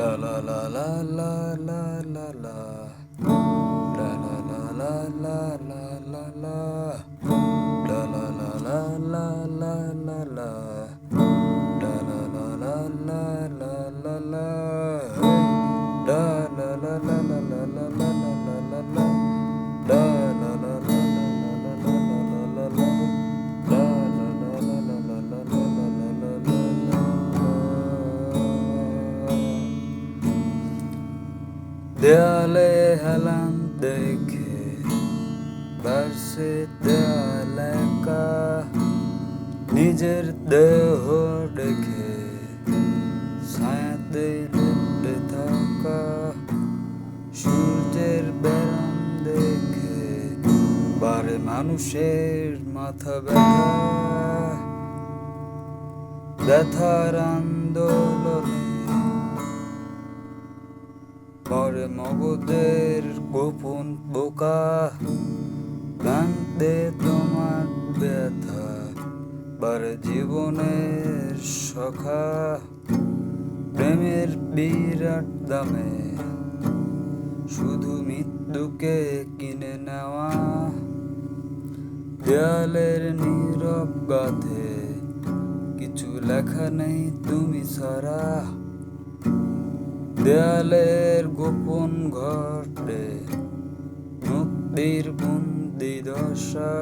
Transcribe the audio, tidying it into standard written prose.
La la la la la la la la. La la la la la la la la. La la la la la la la la. La la la la la la la la. La la la la la la la la la la la. La la la la la la la la la la la. দেয়ালে হেলান দেখে বাসে দেয়াল একা নিজের দেহ দেখে ছায়াতে লেপটে থাকা সূর্যের বেড়ান দেখে বারে মানুষের মাথা ব্যথা ব্যথার আন্দোলনে পরে মগদের গোপন বোকা ভাঙতে তোমার ব্যথা বারে জীবনের সখা প্রেমের বিরাট দামে শুধু মৃত্যুকে কিনে নেওয়া দেয়ালের নীরব গাথে কিছু লেখা নেই তুমি ছাড়া দেয়ালের গোপন ঘটে মুক্তির বন্দি দশা